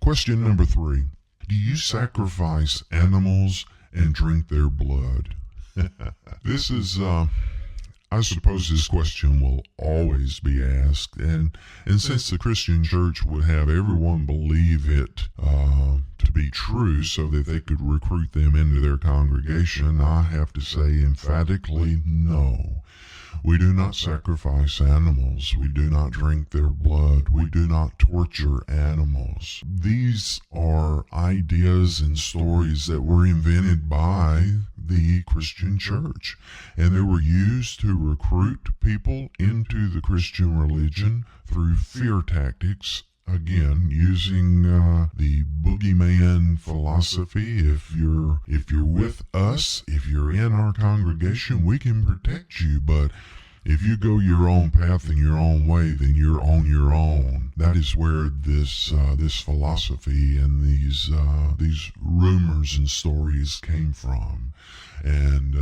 Question number 3. Do you sacrifice animals and drink their blood? This is, I suppose this question will always be asked, and since the Christian church would have everyone believe it to be true so that they could recruit them into their congregation, I have to say emphatically no. We do not sacrifice animals. We do not drink their blood. We do not torture animals. These are ideas and stories that were invented by the Christian church, and they were used to recruit people into the Christian religion through fear tactics. Again, using the boogeyman philosophy. If you're with us, if you're in our congregation, we can protect you. But if you go your own path and your own way, then you're on your own. That is where this philosophy and these rumors and stories came from. And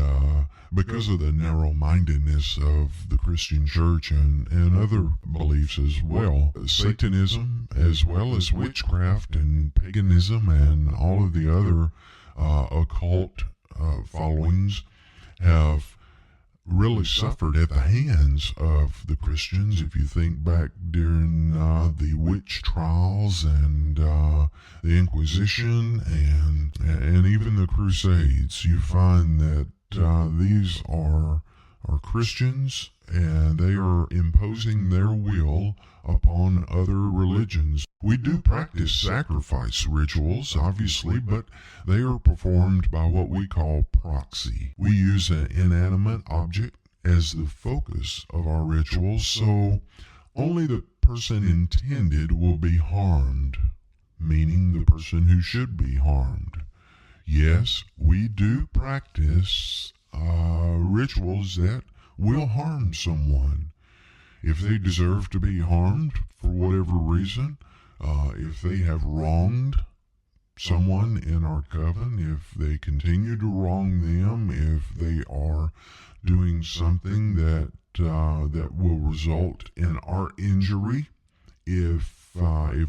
because of the narrow-mindedness of the Christian church and other beliefs as well, Satanism as well as witchcraft and paganism and all of the other occult followings have really suffered at the hands of the Christians. If you think back during the witch trials and the Inquisition and even the Crusades, you find that these are Christians, and they are imposing their will upon other religions. We do practice sacrifice rituals, obviously, but they are performed by what we call proxy. We use an inanimate object as the focus of our rituals, so only the person intended will be harmed, meaning the person who should be harmed. Yes, we do practice rituals that will harm someone. If they deserve to be harmed for whatever reason, if they have wronged someone in our coven, if they continue to wrong them, if they are doing something that will result in our injury, if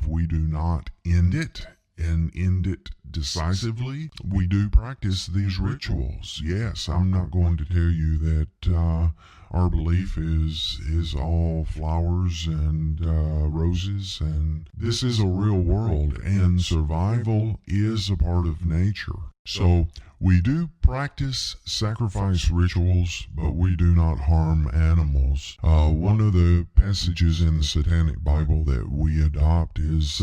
we do not end it and end it decisively, we do practice these rituals. Yes, I'm not going to tell you that our belief is all flowers and roses, and this is a real world, and survival is a part of nature. So we do practice sacrifice rituals, but we do not harm animals. One of the passages in the Satanic Bible that we adopt is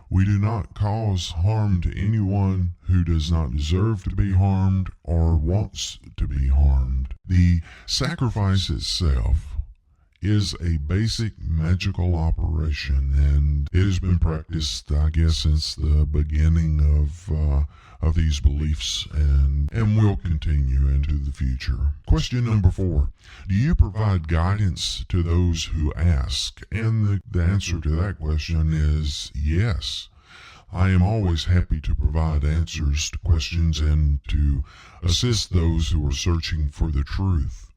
we do not cause harm to anyone who does not deserve to be harmed or wants to be harmed. The sacrifice itself is a basic magical operation, and it has been practiced, I guess, since the beginning of these beliefs, and will continue into the future. Question number 4. Do you provide guidance to those who ask? And the answer to that question is yes. I am always happy to provide answers to questions and to assist those who are searching for the truth.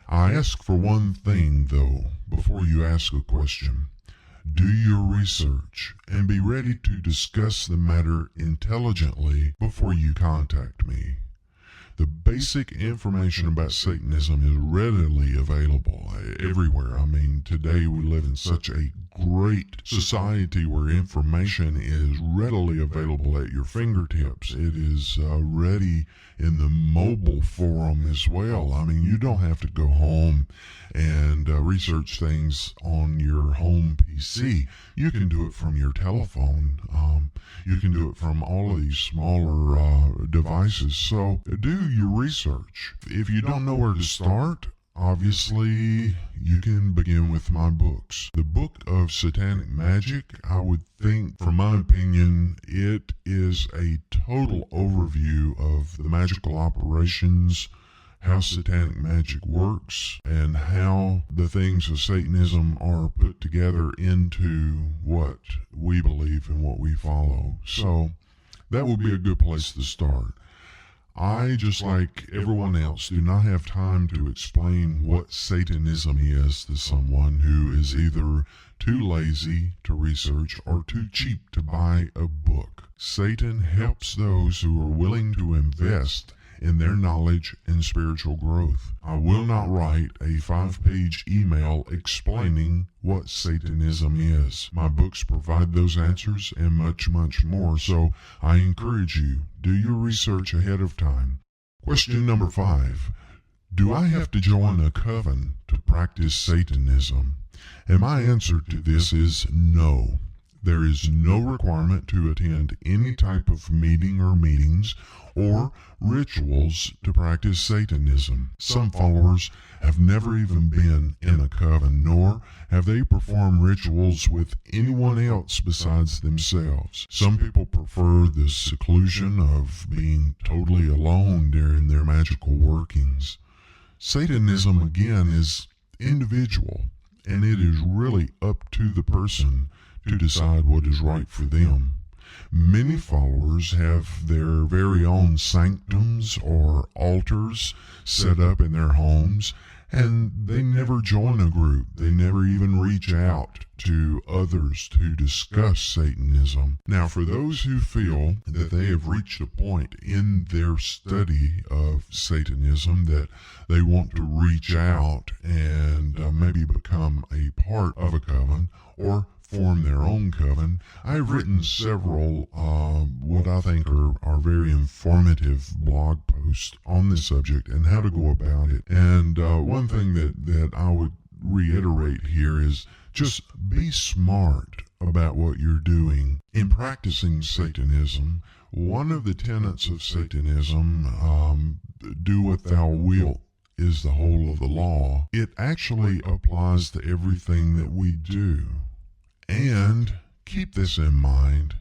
I ask for one thing, though, before you ask a question. Do your research and be ready to discuss the matter intelligently before you contact me. The basic information about Satanism is readily available everywhere. I mean, today we live in such a great society where information is readily available at your fingertips. It is ready in the mobile forum as well. I mean, you don't have to go home and research things on your home PC. You can do it from your telephone. You can do it from all of these smaller devices. So do your research. If you don't know where to start, obviously, you can begin with my books. The Book of Satanic Magic, I would think, from my opinion, it is a total overview of the magical operations, how satanic magic works, and how the things of Satanism are put together into what we believe and what we follow. So that would be a good place to start. I, just like everyone else, do not have time to explain what Satanism is to someone who is either too lazy to research or too cheap to buy a book. Satan helps those who are willing to invest in their knowledge and spiritual growth. I will not write a 5-page email explaining what Satanism is. My books provide those answers and much, much more, so I encourage you, do your research ahead of time. Question number 5. Do I have to join a coven to practice Satanism? And my answer to this is no. There is no requirement to attend any type of meeting or meetings or rituals to practice Satanism. Some followers have never even been in a coven, nor have they performed rituals with anyone else besides themselves. Some people prefer the seclusion of being totally alone during their magical workings. Satanism, again, is individual, and it is really up to the person to decide what is right for them. Many followers have their very own sanctums or altars set up in their homes, and they never join a group. They never even reach out to others to discuss Satanism. Now, for those who feel that they have reached a point in their study of Satanism that they want to reach out and maybe become a part of a coven or form their own coven, I've written several what I think are very informative blog posts on this subject and how to go about it. And one thing that I would reiterate here is just be smart about what you're doing. In practicing Satanism, one of the tenets of Satanism, do what thou wilt, is the whole of the law. It actually applies to everything that we do. And keep this in mind,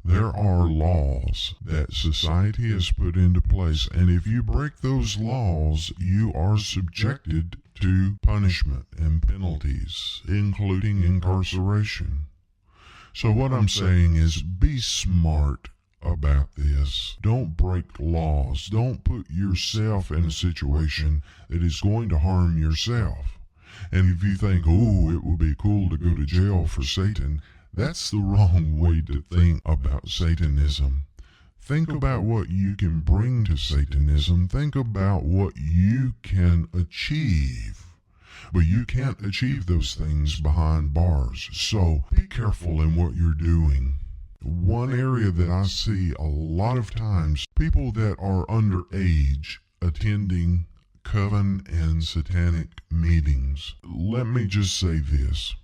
there are laws that society has put into place, and if you break those laws, you are subjected to punishment and penalties, including incarceration. So what I'm saying is, be smart about this. Don't break laws. Don't put yourself in a situation that is going to harm yourself. And if you think, oh, it would be cool to go to jail for Satan, that's the wrong way to think about Satanism. Think about what you can bring to Satanism. Think about what you can achieve. But you can't achieve those things behind bars. So be careful in what you're doing. One area that I see a lot of times, people that are underage attending coven and satanic meetings. Let me just say this.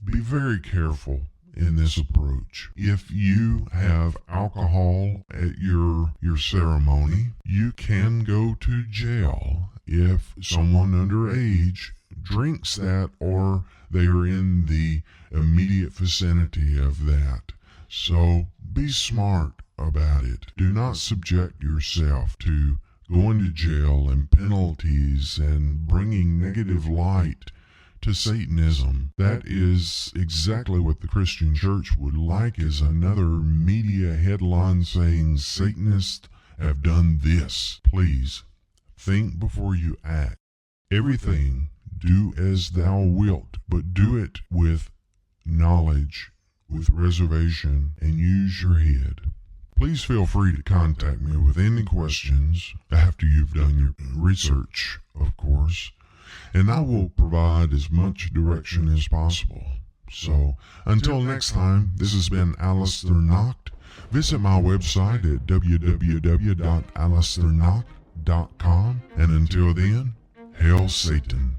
Be very careful in this approach. If you have alcohol at your ceremony, you can go to jail if someone underage drinks that or they are in the immediate vicinity of that. So be smart about it. Do not subject yourself to going to jail and penalties and bringing negative light to Satanism. That is exactly what the Christian church would like, is another media headline saying Satanists have done this. Please, think before you act. Everything, do as thou wilt, but do it with knowledge, with reservation, and use your head. Please feel free to contact me with any questions after you've done your research, of course, and I will provide as much direction as possible. So, until next time, this has been Aleister-nacht. Visit my website at www.aleister-nacht.com, and until then, hail Satan.